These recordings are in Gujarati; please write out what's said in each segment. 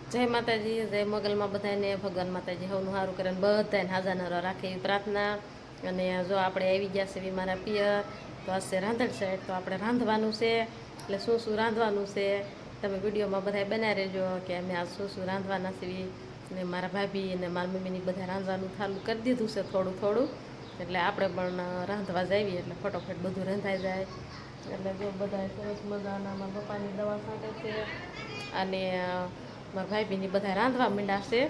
જય માતાજી, જય મોગલમાં બધાને ભગવાન માતાજી હવનું સારું કરે ને બધાને હાજર રાખે એવી પ્રાર્થના. અને જો આપણે આવી ગયા છે મારા પિયર, તો હશે રાંધણ સાઈડ, તો આપણે રાંધવાનું છે. એટલે શું શું રાંધવાનું છે તમે વિડીયોમાં બધા બનાવી રહેજો કે અમે આ શું રાંધવાના છીએ. ને મારા ભાભી અને મારા મમ્મીની બધા રાંધવાનું ચાલુ કરી દીધું છે થોડું થોડું. એટલે આપણે પણ રાંધવા જઈએ એટલે ફટોફટ બધું રંધાઈ જાય. એટલે જો બધા સરસ મજાના મારા પપ્પાની દવા છાંટે છે અને મારા ભાઈબીની બધા રાંધવા માંડ્યા છે.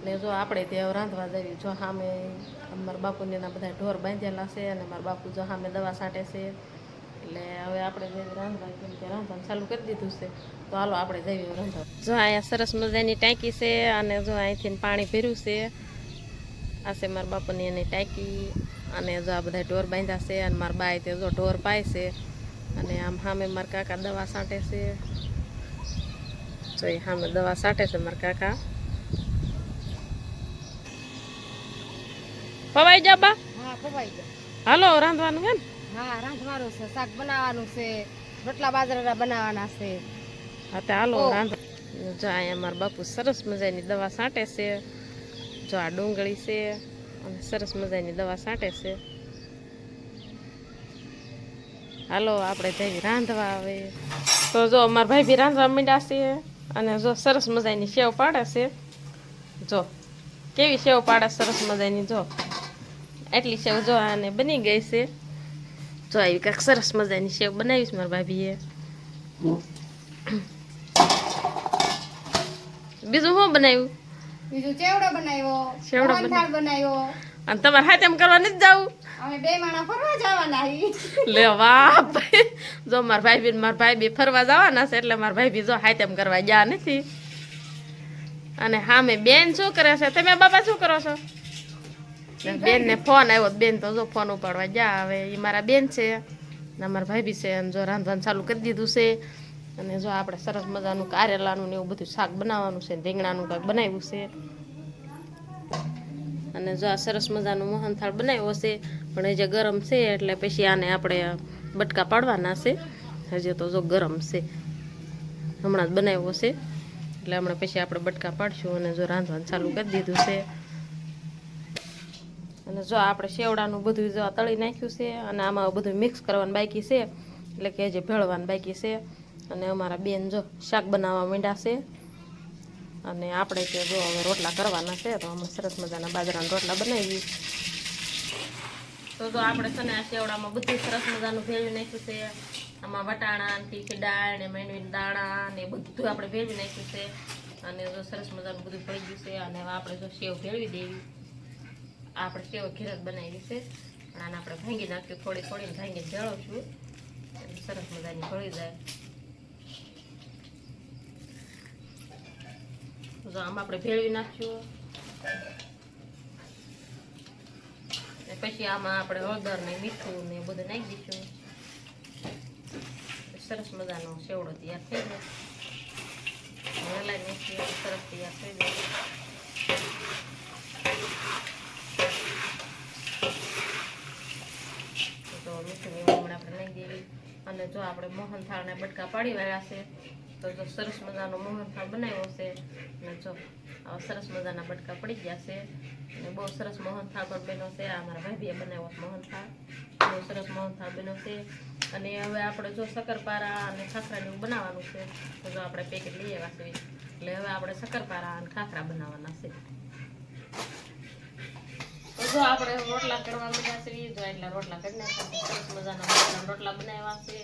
ને જો આપણે ત્યાં રાંધવા જઈએ, જો સામે મારા બાપુને એના બધા ઢોર બાંધેલા છે અને મારા બાપુ જો સામે દવા છાંટે છે. એટલે હવે આપણે જે રાંધવા કેમ કે રાંધવાનું ચાલુ કરી દીધું છે, તો હાલો આપણે જઈએ રાંધવા. જો અહીંયા સરસ મજાની ટાંકી છે અને જો અહીંથી પાણી ભર્યું છે. આ છે મારા બાપુની એની ટાંકી અને જો આ બધા ઢોર બાંધ્યા છે અને મારા બાએ તે જો ઢોર પાય છે અને આમ સામે મારા કાકા દવા છાંટે છે. તો એ સામે દવા છાંટે છે મારા કાકા. પવાઈ જા બા? હા, પવાઈ જા. હાલો રાંધવાનું હે ને? હા, રાંધવાનું છે, શાક બનાવવાનું છે, રોટલા બાજરાના બનાવવાના છે. હા તો હાલો રાંધ. જો અહીંયા મારા બાપુ સરસ મજાની દવા છાંટે છે. જો આ ડુંગળી છે અને સરસ મજાની દવા છાંટે છે. હાલો આપણે જઈએ રાંધવા આવે. તો જો મારા ભાઈ બી રાંધવા માંડ્યા છે અને જો સરસ મજાની સેવ પાડે છે. જો કેવી સેવ પાડે સરસ મજાની, જો એટલી સેવ જો આને બની ગઈ છે. જો આવી કાંઈક સરસ મજાની સેવ બનાવીશ મારા ભાભીએ. બીજું શું બનાવ્યું? બીજું ચેવડો બનાવ્યો, ચેવડો મોહનથાળ બનાવ્યો. અને તમારે હાથ એમ કરવા નથી જવું? અમે બે માણા ફરવા જવાના હી. લે વાહ ભાઈ, જો મારા ભાઈ બી ફરવા જવાના છે એટલે મારા ભાઈ બી જો હાથ એમ કરવા ગયા નથી. અને હા મેં બેન શું કરે છે? તમે બાપા શું કરો છો? બેન ને ફોન આવ્યો, બેન તો જો ફોન ઉપાડવા ગયા. હવે એ મારા બેન છે ને મારા ભાઈ બી છે અને જો રાંધવાનું ચાલુ કરી દીધું છે. અને જો આપણે સરસ મજાનું કારેલાનું ને એવું બધું શાક બનાવવાનું છે, રીંગણાનું કાંઈક બનાવ્યું છે. અને જો આ સરસ મજાનું મોહનથાળ બનાવ્યો છે, પણ એ જે ગરમ છે એટલે પછી આને આપણે બટકા પાડવાના છે. હજી તો જો ગરમ છે, હમણાં જ બનાવ્યો છે એટલે હમણાં પછી આપણે બટકા પાડશું. અને જો રાંધવાનું ચાલુ કરી દીધું છે. અને જો આપણે શેવડાનું બધું જો તળી નાખ્યું છે અને આમાં બધું મિક્સ કરવાનું બાકી છે, એટલે કે જે ભેળવાનું બાકી છે. અને અમારા બેન જો શાક બનાવવા માંડ્યા છે અને આપણે કે જો હવે રોટલા કરવાના છે, તો અમે સરસ મજાના બાજરાના રોટલા બનાવી. તો જો આપણે છે ને આ શેવડામાં બધું સરસ મજાનું ભેળવી નાખ્યું છે. આમાં વટાણા, તીખી દાળ ને મેંડવીના દાણા ને બધું આપણે ભેળવી નાખ્યું છે. અને જો સરસ મજાનું બધું પડી ગયું છે. અને હવે આપણે જો સેવ ભેળવી દેવી. આપણે સેવ ઘેર જ બનાવી છે, પણ આને આપણે ભાંગી નાખ્યું, થોડી થોડીને ભાંગી ભેળવશું એટલે સરસ મજાની ભળી જાય. જો આમ આપણે ભેળવી નાખશું. પછી આમાં આપણે હળદર ને મીઠું ને બધું નાખી દઈશું. સરસ મજાનો સેવડો તૈયાર થઈ જાય. હલાઈ નાખીએ સરસ તૈયાર થઈ જાય. તો મીઠું ને હમણાં આપણે નાખી દેવી. અને જો આપણે મોહનથાળના બટકા પાડી વાળ્યા છે, તો જો સરસ મજાનો મોહનથાળ બનાવ્યો છે. અને જો આવા સરસ મજાના બટકા પડી ગયા છે અને બહુ સરસ મોહનથાળ પણ બન્યો છે. આ મારા ભાભીએ બનાવ્યો મોહનથાળ, બહુ સરસ મોહનથાળ બન્યો છે. અને હવે આપણે જો શક્કરપારા અને ખાખરાને એવું બનાવવાનું છે, તો જો આપણે પેકેટ લઈ આવ્યા છે એટલે હવે આપણે શક્કરપારા અને ખાખરા બનાવવાના છે. તો જો આપણે રોટલા કરવા માંડ્યા છે, જો એટલા રોટલા કરી નાખ્યા. સરસ મજાના રોટલા બનાવ્યા છે.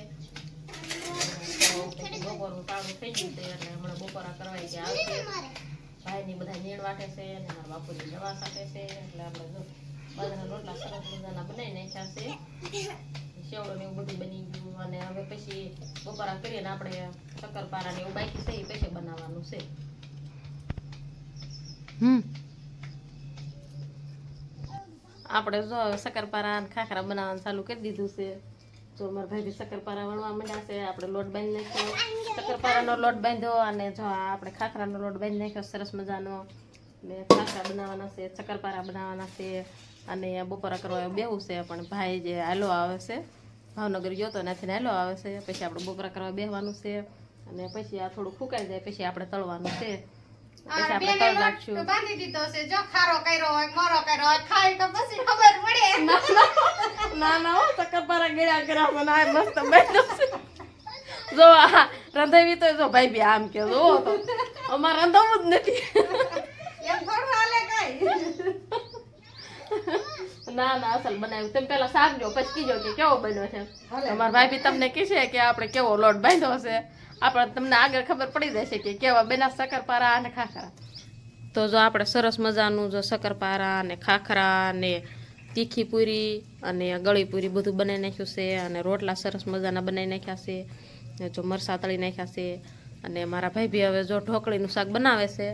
બપોરનું ટાણું થઈ ગયું છે એટલે હમણાં બપોરા કરવાઈ ગયા આવશે. ભાઈની બધા નીણ વાટે છે અને મારા બાપુની દવા સાથે છે. એટલે આપણે જો બાજરાના રોટલા સરસ મજાના બનાવી નાખ્યા છે. સેવડો ને એવું બધું બની ગયું. અને હવે પછી બપોરા કરીને આપણે શક્કરપારા ને એવું બાકી છે એ પછી બનાવવાનું છે. આપણે જો શક્કરપારા અને ખાખરા બનાવવાનું ચાલુ કરી દીધું છે. જો મારા ભાઈ શક્કરપારા વણવા માંડ્યા છે. આપણે લોટ બાંધી નાખ્યો, શક્કરપારાનો લોટ બાંધ્યો. અને જો આપણે ખાખરાનો લોટ બાંધી નાખ્યો સરસ મજાનો. ને ખાખરા બનાવવાના છે, શક્કરપારા બનાવવાના છે. અને બપોરા કરવા બેવું છે, પણ ભાઈ જે હાલો આવે છે, ભાવનગર ગયો તો ત્યાંથી હાલો આવે છે. પછી આપણે બપોરા કરવા બેસવાનું છે. અને પછી આ થોડું ફૂકાઈ જાય પછી આપણે તળવાનું છે. પછી આ આપણે બેને તળ લોટ નાખશું. બાંધી દીધો છે જો ખારો કર્યો હોય મોરો કર્યો હોય ખાઈ તો પછી ખબર પડે ના ના હો શક્કરપારા ગળ્યા કર્યા મને આ મસ્ત બેઠો છે. જો આ રંધાવી તો જો ભાઈ બી આમ કે જો તો અમારે રંધાવું જ નથી. એમ થોડું હાલે કઈ ના ના અસલ બનાવ્યું. તમે પેલા શાક જો પછી કીજો કે કેવો બન્યો છે. અમારા ભાઈ બી તમને કહેશે કે આપણે કેવો લોટ બાંધ્યો છે. આપણે તમને આગળ ખબર પડી જશે કે કેવા બન્યા શક્કરપારા અને ખાખરા. તો જો આપણે સરસ મજાનું જો શક્કરપારા અને ખાખરા ને તીખી પૂરી અને ગળી પૂરી બધું બનાવી નાખ્યું છે. અને રોટલા સરસ મજાના બનાવી નાખ્યા છે. ને જો મરચાં તળી નાખ્યા છે. અને મારા ભાઈ બી હવે જો ઢોકળીનું શાક બનાવે છે.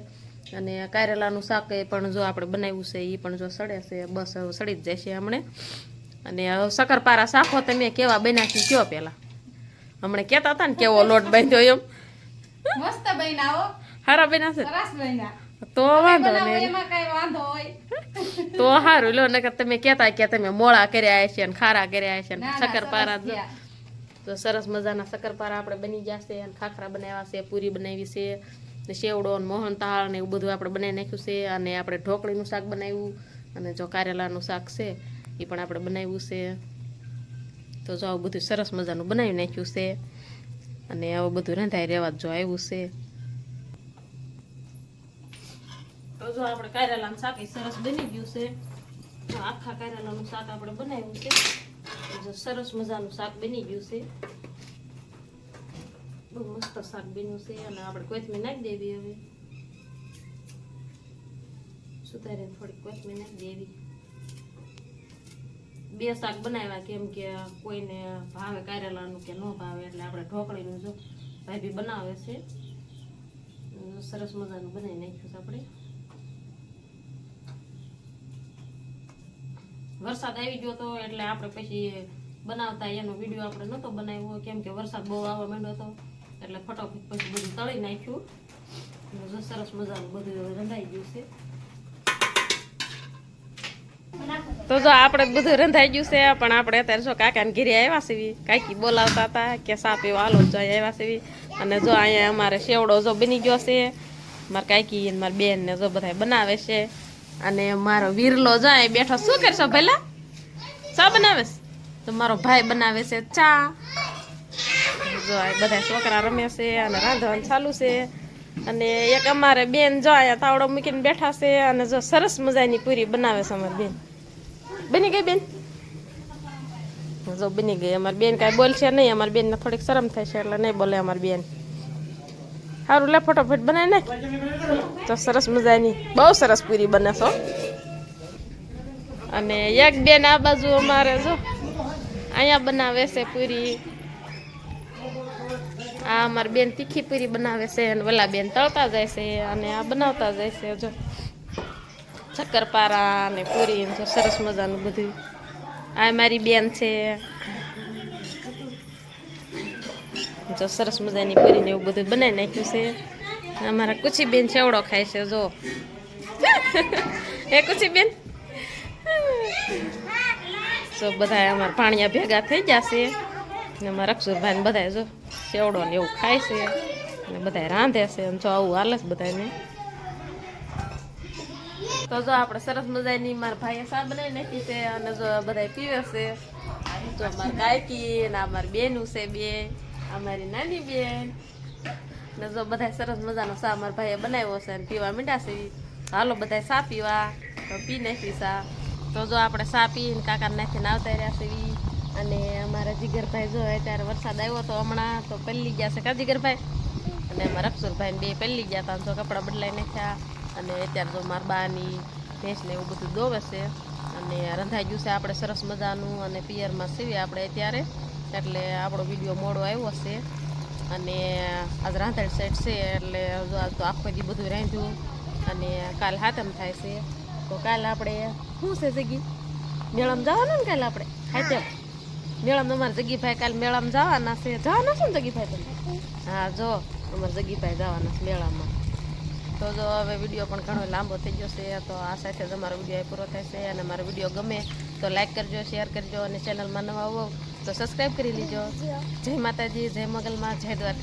અને કારેલાનું શાક એ પણ જો આપણે બનાવ્યું છે એ પણ જો સડે છે. બસ હવે સડી જ જાય છે હમણે. અને હવે શક્કરપારા શાખો તમે કેવા બન્યા છે કયો પેલા હમણાં કહેતા હતા ને કેવો લોટ બાંધ્યો એમ. મસ્ત બન્યા હારા બન્યા છે સરસ બન્યા તો વાંધો નહીં. એમાં કઈ વાંધો હોય તો સારું લો નકર તમે કહેતા કે તમે મોળા કર્યા છે ને ખારા કર્યા છે ને ના, ના, શક્કરપારા સરસ થયા. તો સરસ મજાના શક્કરપારા આપણે બની ગયા છે અને ખાખરા બનાવ્યા છે પૂરી બનાવી છે ને સેવડો ને મોહનથાળ ને એવું બધું આપણે બનાવી નાખ્યું છે. અને આપણે ઢોકળીનું શાક બનાવ્યું અને જો કારેલાનું શાક છે એ પણ આપણે બનાવ્યું છે. તો જો આવું બધું સરસ મજાનું બનાવી નાખ્યું છે. અને આવું બધું રંધાઈ રહેવા જ જો આવ્યું છે. તો જો આપણે કારેલાનું શાક ય સરસ બની ગયું છે. તો આખા કારેલાનું શાક આપણે બનાવ્યું છે. જો સરસ મજાનું શાક બની ગયું છે. બહુ મસ્ત શાક બન્યું છે. અને આપણે કોથમીર નાખી દેવી હવે સુધારીને થોડીક કોથમીર નાખી દેવી. બે શાક બનાવ્યા કેમ કે કોઈને ભાવે કારેલાનું કે ન ભાવે એટલે આપણે ઢોકળીનું જો ભાઈ બી બનાવે છે. સરસ મજાનું બનાવી નાખ્યું છે આપણે. વરસાદ આવી ગયો તો એટલે આપણે પછી બનાવતા એનો વિડીયો આપણે નહોતો બનાવ્યો કેમ કે વરસાદ બહુ આવવા માંડ્યો હતો એટલે ફટાફટ પછી બધું તળી નાખ્યું. જો સરસ મજાનું બધું રંધાઈ ગયું છે. તો જો આપણે બધું રંધાઈ ગયું છે પણ આપણે અત્યારે જો કાકાને ઘીરે આવ્યા છીએ. કાકી બોલાવતા હતા કે સા પીવા હાલો જો આવ્યા છીએ. અને જો અહીંયા અમારે સેવડો જો બની ગયો છે. મારા કાકી અને મારી બેન ને જો બધા બનાવે છે. અને મારો વીરલો જાય બેઠો શું કરશો ભલા ચા બનાવે છે. તો મારો ભાઈ બનાવે છે ચા. જો આ બધા છોકરા રમે છે અને રાંધવાનું ચાલુ છે. અને એક અમારે બેન જો અહીંયા તાવડો મૂકીને બેઠા છે. અને જો સરસ મજાની પૂરી બનાવે છે અમારી બેન. બની ગઈ બેન જો બની ગઈ. અમારી બેન કાંઈ બોલશે નહીં. અમારી બેનને થોડીક શરમ થાય છે એટલે નહીં બોલે અમારી બેન. સારું લે ફટાફટ બનાવી નાખ. તો સરસ મજાની બહુ સરસ પૂરી બને છો. અને એક બેન આ બાજુ અમારે જો અહીંયા બનાવે છે પૂરી. આ અમારી બેન તીખી પૂરી બનાવે છે અને ઓલા બેન તળતા જાય છે અને આ બનાવતા જાય છે. જો શક્કરપારા ને પૂરી જો સરસ મજાનું બધું. આ મારી બેન છે. જો સરસ મજાની પૂરીને એવું બધું બનાવી નાખ્યું છે. અમારા કુચી બેન સેવડો ખાય છે જો એ કુચી બેન. જો બધા અમારા ભાણિયા ભેગા થઈ ગયા છે. ને અમારા અક્ષરભાઈ ને બધા જો સેવડો ને એવું ખાય છે અને બધા રાંધે છે. જો આવું હાલે છે બધાને. તો જો આપણે સરસ મજાની મારા ભાઈએ સા બનાવી નાખી છે અને જો બધા પીવે છે. જો અમારી કાકી ને અમારી બેનું છે બે અમારી નાની બેન ને જો બધા સરસ મજાનો સા મારા ભાઈએ બનાવ્યો છે અને પીવા માંડ્યા છે. હાલો બધા સા પીવા તો પી નાખી સા. તો જો આપણે સા પીને કાકાને નાખીને આવતા રહ્યા છે. અને અમારા જીગરભાઈ જો અત્યારે વરસાદ આવ્યો તો હમણાં તો પલ્લી ગયા છે કા જીગરભાઈ. અને અમારા અક્ષરભાઈ બે પલ્લી ગયા હતા જો કપડાં બદલાઈ નાખ્યા. અને અત્યારે જો મારા બાની ભેંસને એવું બધું દોવે છે. અને રંધાઈ ગયું છે આપણે સરસ મજાનું. અને પિયરમાં સીવીએ આપણે અત્યારે એટલે આપણો વિડીયો મોડો આવ્યો છે. અને આજ રાંધણ સાઈડ છે એટલે જો આજ તો આખો દી બધું રાંધ્યું. અને કાલ હાતમ થાય છે તો કાલ આપણે શું છે જગી મેળામાં જવાનું ને કાલે આપણે હાતમ મેળામાં. અમારે જગીભાઈ કાલે મેળામાં જવાના છે. જવાના છે ને જગીભાઈ તમે? હા જો અમારે જગીભાઈ જવાના છે મેળામાં. તો જો હવે વિડીયો પણ ઘણો લાંબો થઈ ગયો છે. તો આ સાથે જ અમારો વિડીયો પૂરો થાય છે. અને મારો વિડીયો ગમે તો લાઈક કરજો, શેર કરજો અને ચેનલમાં નવા આવો તો સબસ્ક્રાઈબ કરી લીજો. જય માતાજી, જય મોગલમાં, જય દ્વારકા.